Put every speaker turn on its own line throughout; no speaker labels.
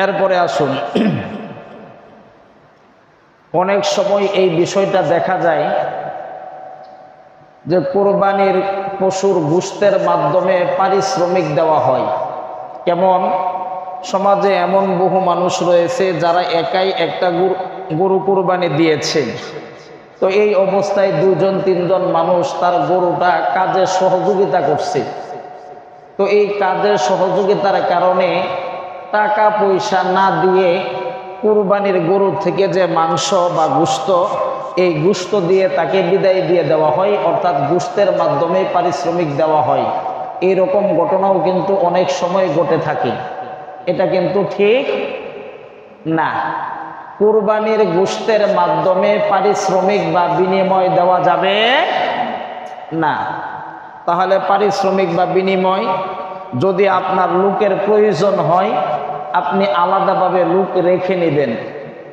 এরপরে আসুন, অনেক সময় এই বিষয়টা দেখা যায় যে কোরবানির পশুর গোশতের মাধ্যমে পারিশ্রমিক দেওয়া হয়। কেমন? সমাজে এমন বহু মানুষ রয়েছে যারা একাই একটা গরু কোরবানি দিয়েছে। তো এই অবস্থায় দুজন তিনজন মানুষ তার গরুটা কাজে সহযোগিতা করছে। তো এই কাজের সহযোগিতার কারণে টাকা পয়সা না দিয়ে কুরবানির গরু থেকে যে মাংস বা গোশত, এই গোশত দিয়ে তাকে বিদায় দিয়ে দেওয়া হয়, অর্থাৎ গোশতের মাধ্যমে পারিশ্রমিক দেওয়া হয়। এইরকম ঘটনাও কিন্তু অনেক সময় ঘটে থাকে। এটা কিন্তু ঠিক না। কুরবানির গোশতের মাধ্যমে পারিশ্রমিক বা বিনিময় দেওয়া যাবে না। তাহলে পারিশ্রমিক বা বিনিময় যদি আপনার লোকের প্রয়োজন হয়, আপনি আলাদাভাবে লোক রেখে নেবেন।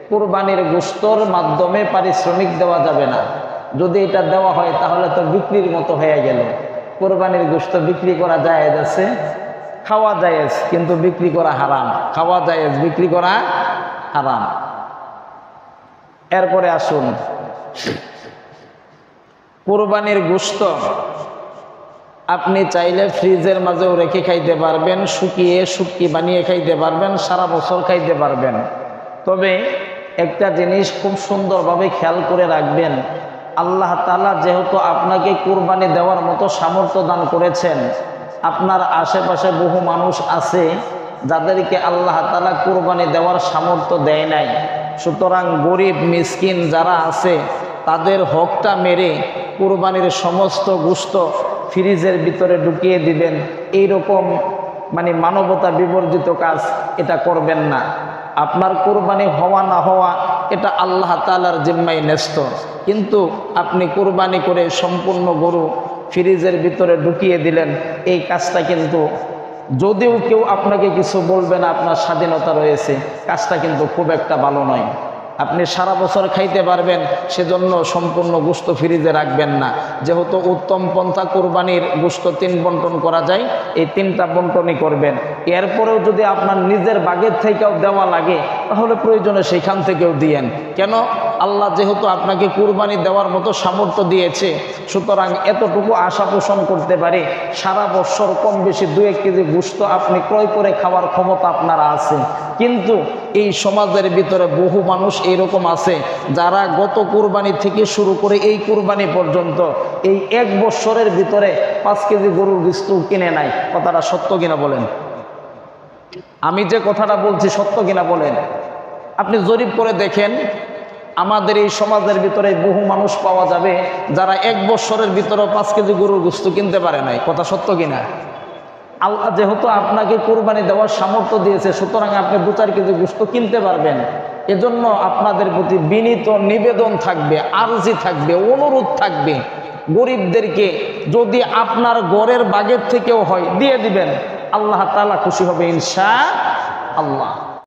কুরবানির গোশতর মাধ্যমে পারিশ্রমিক দেওয়া যাবে না। যদি এটা দেওয়া হয় তাহলে তো বিক্রির মতো হয়ে গেল। কুরবানির গোশত বিক্রি করা জায়েজ আছে, খাওয়া জায়েজ, কিন্তু বিক্রি করা হারাম। খাওয়া জায়েজ, বিক্রি করা হারাম। এরপরে আসুন, কুরবানির গোশত আপনি চাইলে ফ্রিজের মাঝেও রেখে খাইতে পারবেন, শুকিয়ে শুটকি বানিয়ে খাইতে পারবেন, সারা বছর খাইতে পারবেন। তবে একটা জিনিস খুব সুন্দরভাবে খেয়াল করে রাখবেন, আল্লাহ তাআলা যেহেতু আপনাকে কুরবানি দেওয়ার মতো সামর্থ্য দান করেছেন, আপনার আশেপাশে বহু মানুষ আছে যাদেরকে আল্লাহ তাআলা কুরবানি দেওয়ার সামর্থ্য দেয় নাই। সুতরাং গরিব মিসকিন যারা আছে তাদের হকটা মেরে কুরবানির সমস্ত গোশত ফ্রিজের ভিতরে ঢুকিয়ে দিবেন, এইরকম মানবতা বিবর্জিত কাজ এটা করবেন না। আপনার কুরবানি হওয়া না হওয়া এটা আল্লাহ তাআলার জিম্মায় ন্যস্ত, কিন্তু আপনি কুরবানি করে সম্পূর্ণ গরু ফ্রিজের ভিতরে ঢুকিয়ে দিলেন, এই কাজটা কিন্তু, যদিও কেউ আপনাকে কিছু বলবে না, আপনার স্বাধীনতা রয়েছে, কাজটা কিন্তু খুব একটা ভালো নয়। আপনি সারা বছর খাইতে পারবেন, সেজন্য সম্পূর্ণ গোশত ফ্রিজে রাখবেন না। যেহেতু উত্তম পন্থা কুরবানির গোশত 3 বন্টন করা যায়, এই 3টা বন্টনই করবেন। এরপরেও যদি আপনার নিজের বাগের থেকেও দেওয়া লাগে তাহলে প্রয়োজনে সেখান থেকেও দিয়েন। কেন? আল্লাহ যেহেতু আপনাকে কুরবানি দেওয়ার মতো সামর্থ্য দিয়েছে, সুতরাং এতটুকু আশা পোষণ করতে পারে সারা বছর কম বেশি 2-1 কেজি গোশত আপনি ক্রয় করে খাওয়ার ক্ষমতা আপনার আছে। কিন্তু এই সমাজের ভিতরে বহু মানুষ এরকম আছে যারা গত কুরবানি থেকে শুরু করে এই কুরবানি পর্যন্ত এই 1 বছরের ভিতরে 5 কেজি গরুর গোশত কিনে নাই। কথাটা সত্য কিনা বলেন? আমি যে কথাটা বলছি সত্য কিনা বলেন? আপনি জরিপ করে দেখেন, আমাদের এই সমাজের ভিতরে বহু মানুষ পাওয়া যাবে যারা 1 বছরের ভিতরে 5 কেজি গরুর গোশত কিনতে পারে নাই। কথা সত্য কিনা? আল্লাহ যেহেতু আপনাকে কুরবানি দেওয়ার সামর্থ্য দিয়েছে, সুতরাং আপনি 2-4 কেজি গোশত কিনতে পারবেন। এজন্য আপনাদের প্রতি বিনীত নিবেদন থাকবে, আরজি থাকবে, অনুরোধ থাকবে, গরিবদেরকে যদি আপনার ঘরের বাগের থেকেও হয় দিয়ে দিবেন, আল্লাহ তাআলা খুশি হবে ইনশাআল্লাহ।